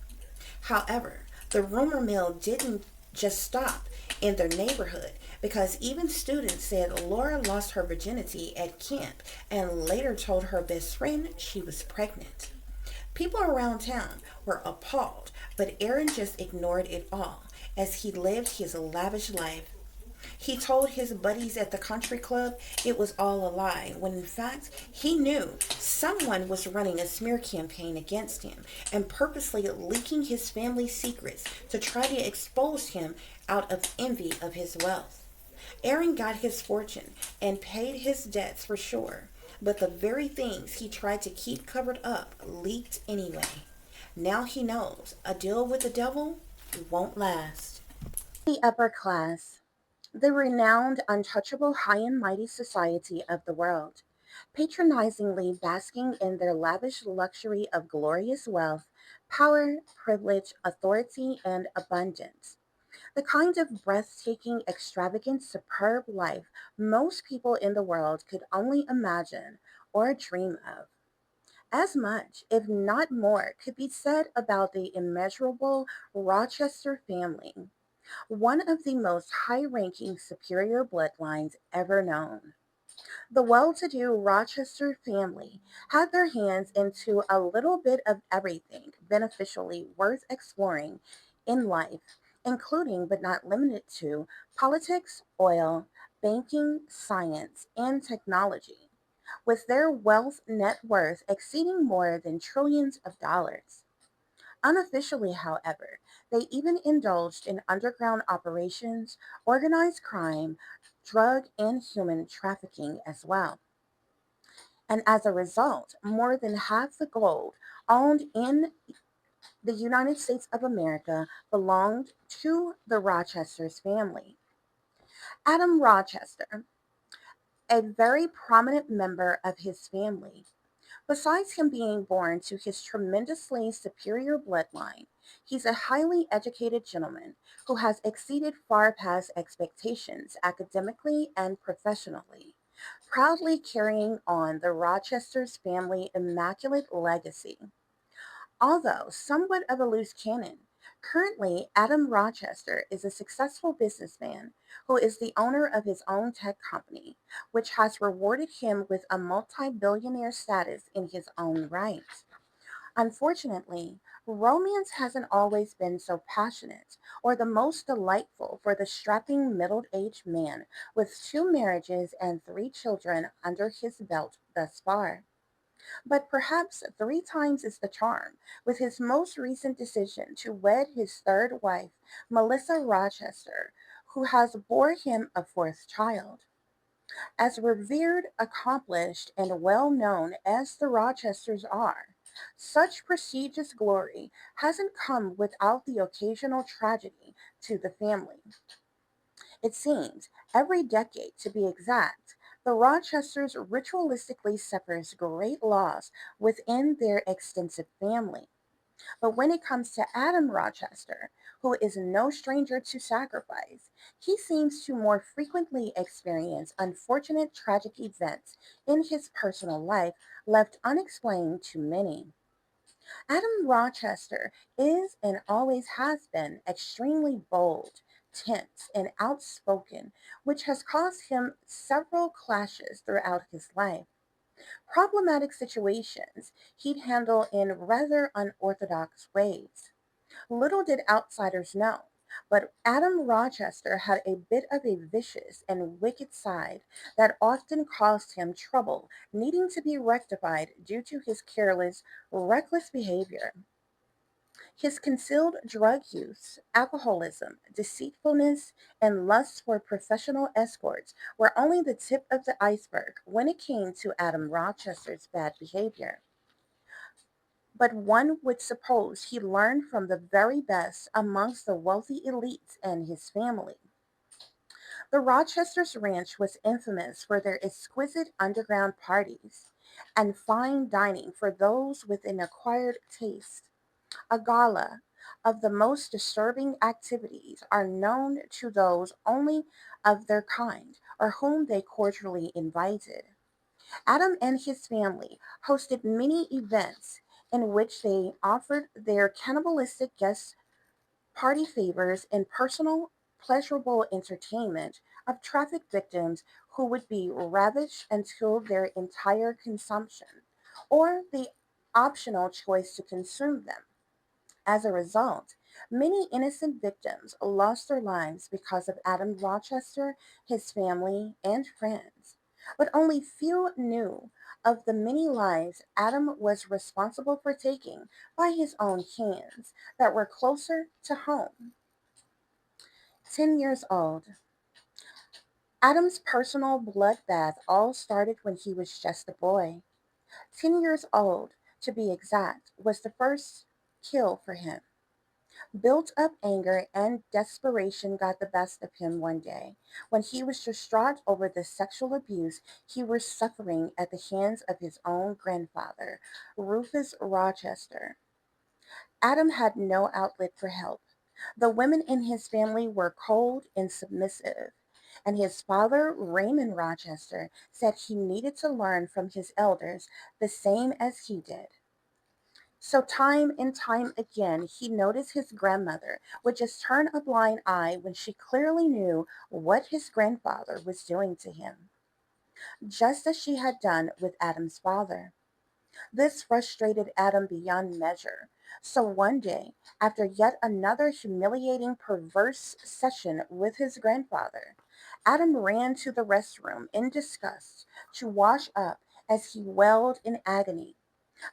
However, the rumor mill didn't just stop in their neighborhood because even students said Laura lost her virginity at camp and later told her best friend she was pregnant. People around town were appalled, but Aaron just ignored it all as he lived his lavish life. He told his buddies at the country club it was all a lie, when in fact he knew someone was running a smear campaign against him and purposely leaking his family's secrets to try to expose him out of envy of his wealth. Aaron got his fortune and paid his debts for sure, but the very things he tried to keep covered up leaked anyway. Now he knows a deal with the devil won't last. The upper class, the renowned, untouchable, high and mighty society of the world, patronizingly basking in their lavish luxury of glorious wealth, power, privilege, authority, and abundance. The kind of breathtaking, extravagant, superb life most people in the world could only imagine or dream of. As much, if not more, could be said about the immeasurable Rochester family, one of the most high ranking superior bloodlines ever known. The well to do Rochester family had their hands into a little bit of everything beneficially worth exploring in life, including but not limited to politics, oil, banking, science, and technology, with their wealth net worth exceeding more than trillions of dollars. Unofficially, however, they even indulged in underground operations, organized crime, drug, and human trafficking as well. And as a result, more than half the gold owned in the United States of America belonged to the Rochester's family. Adam Rochester, a very prominent member of his family, besides him being born to his tremendously superior bloodline, he's a highly educated gentleman who has exceeded far past expectations academically and professionally, proudly carrying on the Rochester's family immaculate legacy. Although somewhat of a loose cannon, currently Adam Rochester is a successful businessman who is the owner of his own tech company, which has rewarded him with a multi billionaire status in his own right. Unfortunately, romance hasn't always been so passionate or the most delightful for the strapping middle aged man with two marriages and three children under his belt thus far. But perhaps three times is the charm, with his most recent decision to wed his third wife, Melissa Rochester, who has bore him a fourth child. As revered, accomplished, and well known as the Rochesters are, such prestigious glory hasn't come without the occasional tragedy to the family. It seems every decade, to be exact, the Rochesters ritualistically suffers great loss within their extensive family. But when it comes to Adam Rochester, who is no stranger to sacrifice, he seems to more frequently experience unfortunate tragic events in his personal life left unexplained to many. Adam Rochester is and always has been extremely bold, tense, and outspoken, which has caused him several clashes throughout his life. Problematic situations he'd handle in rather unorthodox ways. Little did outsiders know, but Adam Rochester had a bit of a vicious and wicked side that often caused him trouble, needing to be rectified due to his careless, reckless behavior. His concealed drug use, alcoholism, deceitfulness, and lust for professional escorts were only the tip of the iceberg when it came to Adam Rochester's bad behavior. But one would suppose he learned from the very best amongst the wealthy elites and his family. The Rochester's ranch was infamous for their exquisite underground parties and fine dining for those with an acquired taste. A gala of the most disturbing activities are known to those only of their kind or whom they cordially invited. Adam and his family hosted many events in which they offered their cannibalistic guests party favors and personal, pleasurable entertainment of traffic victims who would be ravished until their entire consumption, or the optional choice to consume them. As a result, many innocent victims lost their lives because of Adam Rochester, his family, and friends. But only few knew of the many lives Adam was responsible for taking by his own hands that were closer to home. 10 years old. Adam's personal bloodbath all started when he was just a boy. 10 years old, to be exact, was the first kill for him. Built up anger and desperation got the best of him one day when he was distraught over the sexual abuse he was suffering at the hands of his own grandfather, Rufus Rochester. Adam had no outlet for help. The women in his family were cold and submissive, and his father, Raymond Rochester, said he needed to learn from his elders the same as he did. So, time and time again, he noticed his grandmother would just turn a blind eye when she clearly knew what his grandfather was doing to him, just as she had done with Adam's father. This frustrated Adam beyond measure. So one day, after yet another humiliating, perverse session with his grandfather, Adam ran to the restroom in disgust to wash up as he wailed in agony.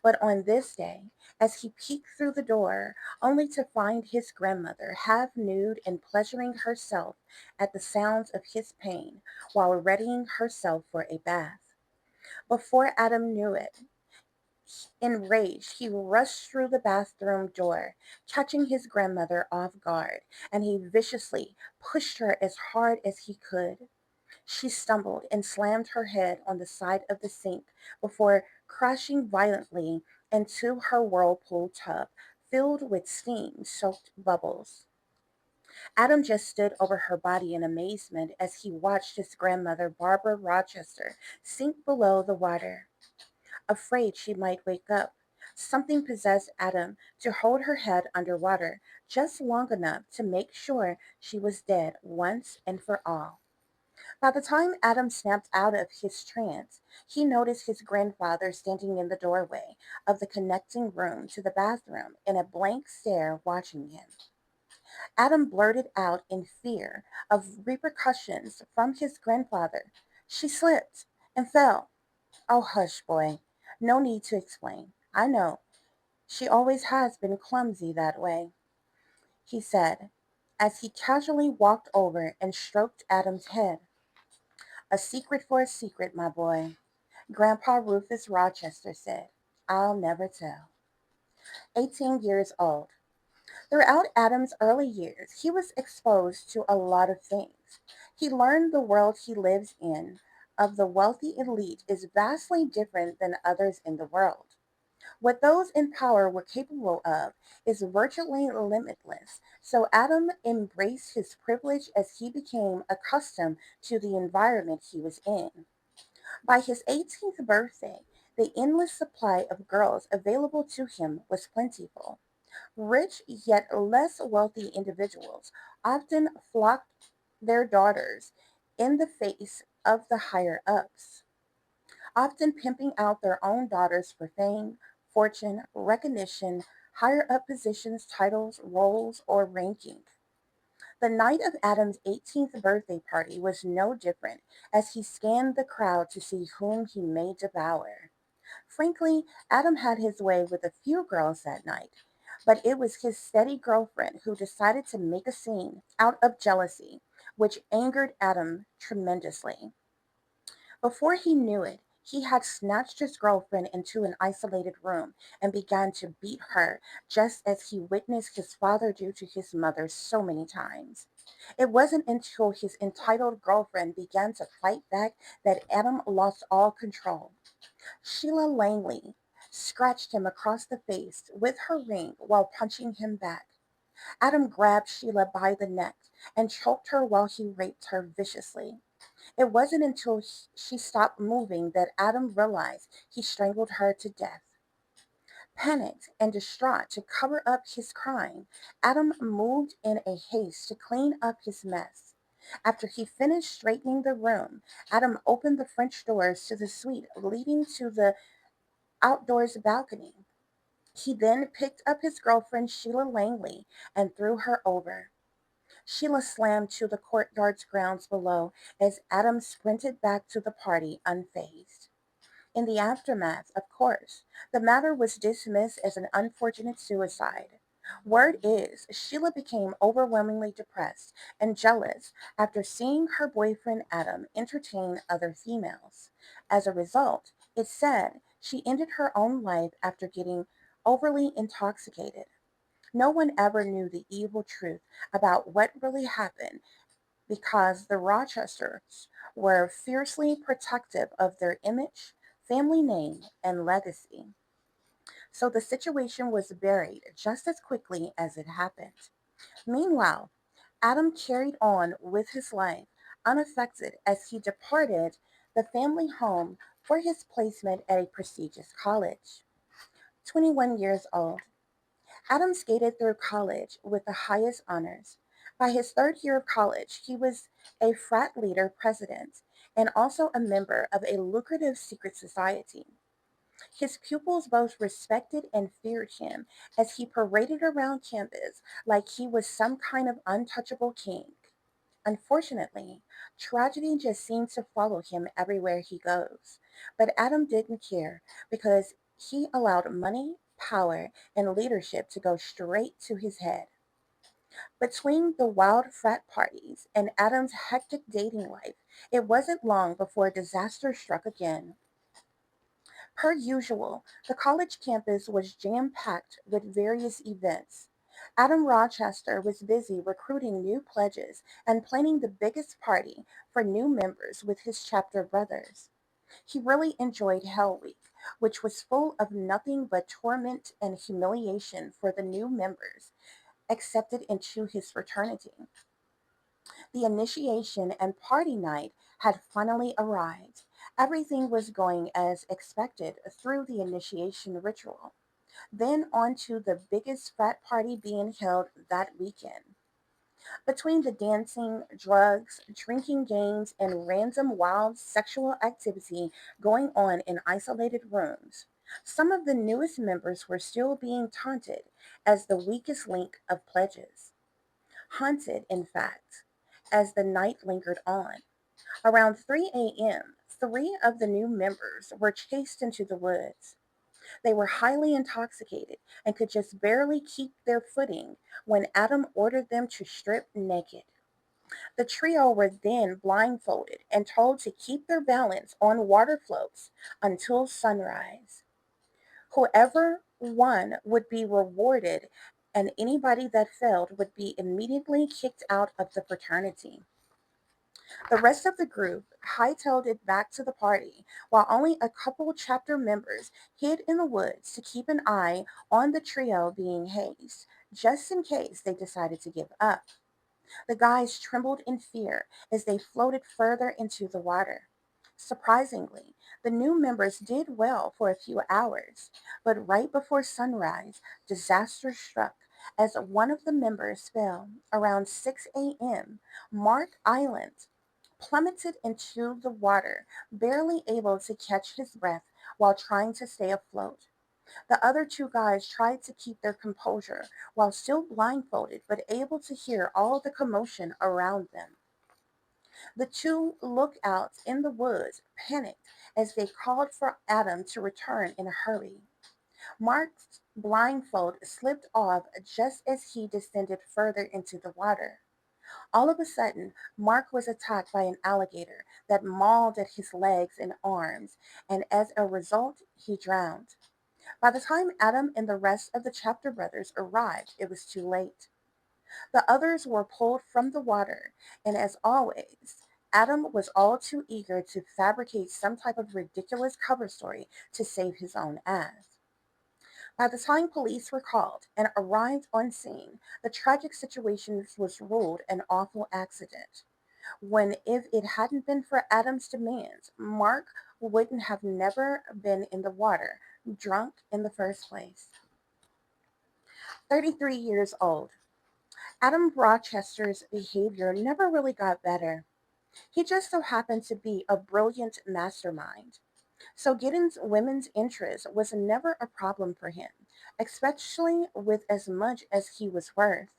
But on this day, as he peeked through the door, only to find his grandmother half nude and pleasuring herself at the sounds of his pain while readying herself for a bath. Before Adam knew it, enraged, he rushed through the bathroom door, catching his grandmother off guard, and he viciously pushed her as hard as he could. She stumbled and slammed her head on the side of the sink before crashing violently into her whirlpool tub filled with steam soaked bubbles. Adam just stood over her body in amazement as he watched his grandmother, Barbara Rochester, sink below the water. Afraid she might wake up, something possessed Adam to hold her head underwater just long enough to make sure she was dead once and for all. By the time Adam snapped out of his trance, he noticed his grandfather standing in the doorway of the connecting room to the bathroom in a blank stare watching him. Adam blurted out in fear of repercussions from his grandfather. She slipped and fell. Oh, hush, boy. No need to explain. I know. She always has been clumsy that way, he said, as he casually walked over and stroked Adam's head. A secret for a secret, my boy, Grandpa Rufus Rochester said. I'll never tell. 18 years old. Throughout Adam's early years, he was exposed to a lot of things. He learned the world he lives in of the wealthy elite is vastly different than others in the world. What those in power were capable of is virtually limitless. So Adam embraced his privilege as he became accustomed to the environment he was in. By his 18th birthday, the endless supply of girls available to him was plentiful. Rich yet less wealthy individuals often flocked their daughters in the face of the higher ups, often pimping out their own daughters for fame, fortune, recognition, higher up positions, titles, roles, or ranking. The night of Adam's 18th birthday party was no different as he scanned the crowd to see whom he may devour. Frankly, Adam had his way with a few girls that night, but it was his steady girlfriend who decided to make a scene out of jealousy, which angered Adam tremendously. Before he knew it, he had snatched his girlfriend into an isolated room and began to beat her, just as he witnessed his father do to his mother so many times. It wasn't until his entitled girlfriend began to fight back that Adam lost all control. Sheila Langley scratched him across the face with her ring while punching him back. Adam grabbed Sheila by the neck and choked her while he raped her viciously. It wasn't until she stopped moving that Adam realized he strangled her to death. Panicked and distraught to cover up his crime, Adam moved in a haste to clean up his mess. After he finished straightening the room, Adam opened the French doors to the suite leading to the outdoors balcony. He then picked up his girlfriend Sheila Langley and threw her over. Sheila slammed to the courtyard's grounds below as Adam sprinted back to the party unfazed. In the aftermath, of course, the matter was dismissed as an unfortunate suicide. Word is, Sheila became overwhelmingly depressed and jealous after seeing her boyfriend Adam entertain other females. As a result, it's said she ended her own life after getting overly intoxicated. No one ever knew the evil truth about what really happened because the Rochesters were fiercely protective of their image, family name, and legacy. So the situation was buried just as quickly as it happened. Meanwhile, Adam carried on with his life unaffected as he departed the family home for his placement at a prestigious college. 21 years old, Adam skated through college with the highest honors. By his third year of college, he was a frat leader president and also a member of a lucrative secret society. His pupils both respected and feared him as he paraded around campus like he was some kind of untouchable king. Unfortunately, tragedy just seemed to follow him everywhere he goes. But Adam didn't care because he allowed money, power, and leadership to go straight to his head. Between the wild frat parties and Adam's hectic dating life, it wasn't long before disaster struck again. Per usual, the college campus was jam packed with various events. Adam Rochester was busy recruiting new pledges and planning the biggest party for new members with his chapter brothers. He really enjoyed Hell Week, which was full of nothing but torment and humiliation for the new members accepted into his fraternity. The initiation and party night had finally arrived. Everything was going as expected through the initiation ritual. Then on to the biggest frat party being held that weekend. Between the dancing, drugs, drinking games, and random wild sexual activity going on in isolated rooms, some of the newest members were still being taunted as the weakest link of pledges. Haunted, in fact, as the night lingered on. Around 3 a.m., three of the new members were chased into the woods. They were highly intoxicated and could just barely keep their footing when Adam ordered them to strip naked. The trio were then blindfolded and told to keep their balance on water floats until sunrise. Whoever won would be rewarded, and anybody that failed would be immediately kicked out of the fraternity. The rest of the group hightailed it back to the party, while only a couple chapter members hid in the woods to keep an eye on the trio being hazed, just in case they decided to give up. The guys trembled in fear as they floated further into the water. Surprisingly, the new members did well for a few hours, but right before sunrise, disaster struck as one of the members fell around 6 a.m. Mark Island plummeted into the water, barely able to catch his breath while trying to stay afloat. The other two guys tried to keep their composure while still blindfolded but able to hear all the commotion around them. The two lookouts in the woods panicked as they called for Adam to return in a hurry. Mark's blindfold slipped off just as he descended further into the water. All of a sudden, Mark was attacked by an alligator that mauled at his legs and arms, and as a result, he drowned. By the time Adam and the rest of the chapter brothers arrived, it was too late. The others were pulled from the water, and as always, Adam was all too eager to fabricate some type of ridiculous cover story to save his own ass. By the time police were called and arrived on scene, the tragic situation was ruled an awful accident. When, if it hadn't been for Adam's demands, Mark wouldn't have never been in the water, drunk in the first place. 33 years old, Adam Rochester's behavior never really got better. He just so happened to be a brilliant mastermind. So getting women's interest was never a problem for him, especially with as much as he was worth.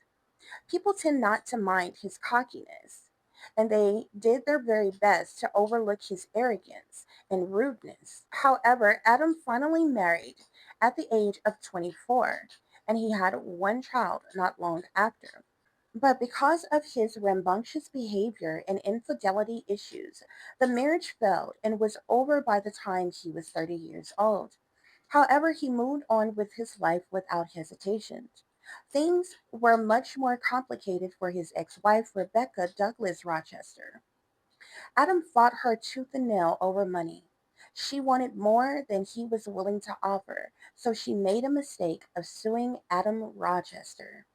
People tend not to mind his cockiness, and they did their very best to overlook his arrogance and rudeness. However, Adam finally married at the age of 24, and he had one child not long after. But because of his rambunctious behavior and infidelity issues, the marriage failed and was over by the time he was 30 years old. However, he moved on with his life without hesitation. Things were much more complicated for his ex wife, Rebecca Douglas Rochester. Adam fought her tooth and nail over money. She wanted more than he was willing to offer, so she made a mistake of suing Adam Rochester.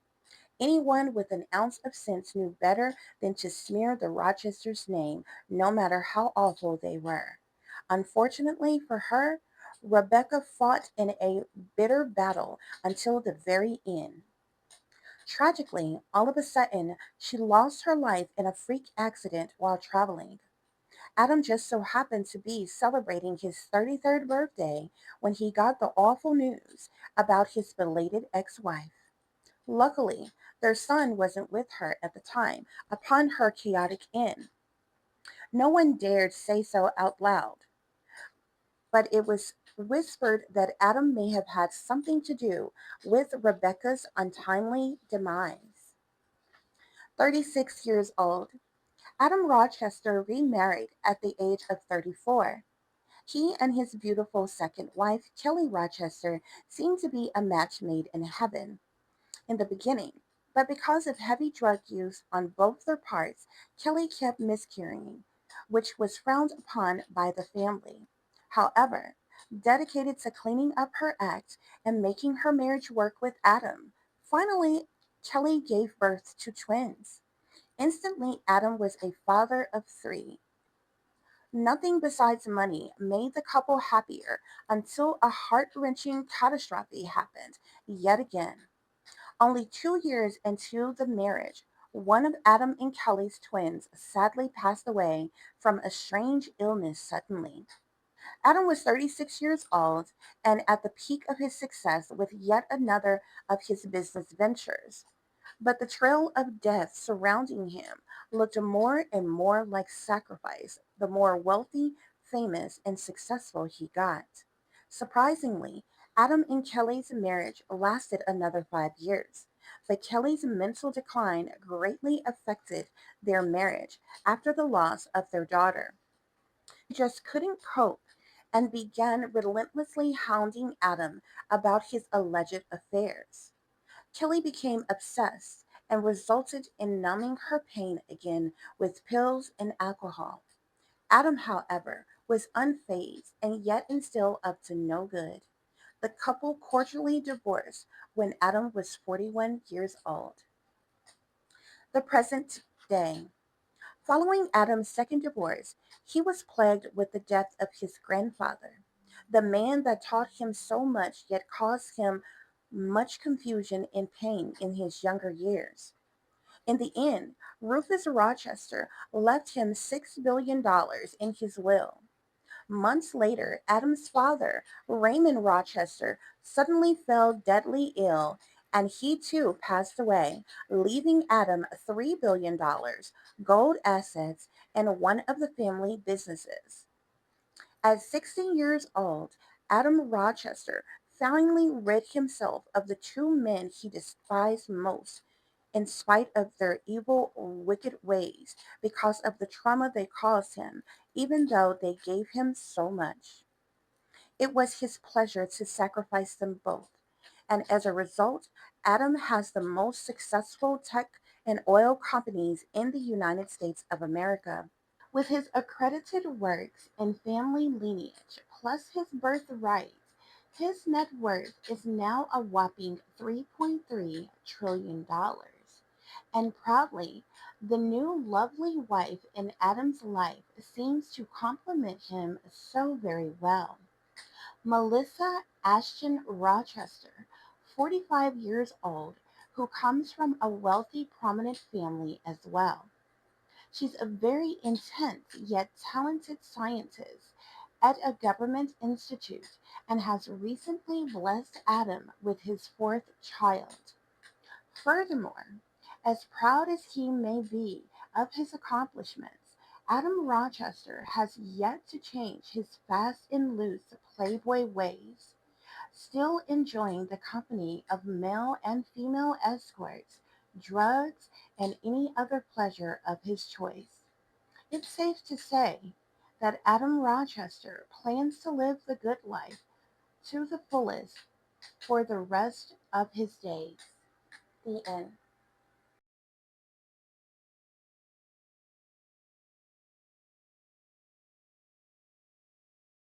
Anyone with an ounce of sense knew better than to smear the Rochesters' name, no matter how awful they were. Unfortunately for her, Rebecca fought in a bitter battle until the very end. Tragically, all of a sudden, she lost her life in a freak accident while traveling. Adam just so happened to be celebrating his 33rd birthday when he got the awful news about his belated ex wife. Luckily, their son wasn't with her at the time upon her chaotic end. No one dared say so out loud, but it was whispered that Adam may have had something to do with Rebecca's untimely demise. 36 years old, Adam Rochester remarried at the age of 34. He and his beautiful second wife, Kelly Rochester, seemed to be a match made in heaven in the beginning, but because of heavy drug use on both their parts, Kelly kept miscarrying, which was frowned upon by the family. However, dedicated to cleaning up her act and making her marriage work with Adam, finally, Kelly gave birth to twins. Instantly, Adam was a father of three. Nothing besides money made the couple happier until a heart wrenching catastrophe happened yet again. Only 2 years into the marriage, one of Adam and Kelly's twins sadly passed away from a strange illness suddenly. Adam was 36 years old and at the peak of his success with yet another of his business ventures. But the trail of death surrounding him looked more and more like sacrifice the more wealthy, famous, and successful he got. Surprisingly, Adam and Kelly's marriage lasted another 5 years. But Kelly's mental decline greatly affected their marriage after the loss of their daughter. She just couldn't cope and began relentlessly hounding Adam about his alleged affairs. Kelly became obsessed and resulted in numbing her pain again with pills and alcohol. Adam, however, was unfazed and yet and still up to no good. The couple cordially divorced when Adam was 41 years old. The present day. Following Adam's second divorce, he was plagued with the death of his grandfather, the man that taught him so much yet caused him much confusion and pain in his younger years. In the end, Rufus Rochester left him $6 billion in his will. Months later, Adam's father, Raymond Rochester, suddenly fell deadly ill and he too passed away, leaving Adam $3 billion, gold assets, and one of the family businesses. At 16 years old, Adam Rochester finally rid himself of the two men he despised most, in spite of their evil, wicked ways, because of the trauma they caused him, even though they gave him so much. It was his pleasure to sacrifice them both, and as a result, Adam has the most successful tech and oil companies in the United States of America. With his accredited works and family lineage, plus his birthright, his net worth is now a whopping $3.3 trillion. And proudly, the new lovely wife in Adam's life seems to complement him so very well. Melissa Ashton Rochester, 45 years old, who comes from a wealthy, prominent family as well. She's a very intense yet talented scientist at a government institute and has recently blessed Adam with his fourth child. Furthermore, as proud as he may be of his accomplishments, Adam Rochester has yet to change his fast and loose playboy ways, still enjoying the company of male and female escorts, drugs, and any other pleasure of his choice. It's safe to say that Adam Rochester plans to live the good life to the fullest for the rest of his days. The end.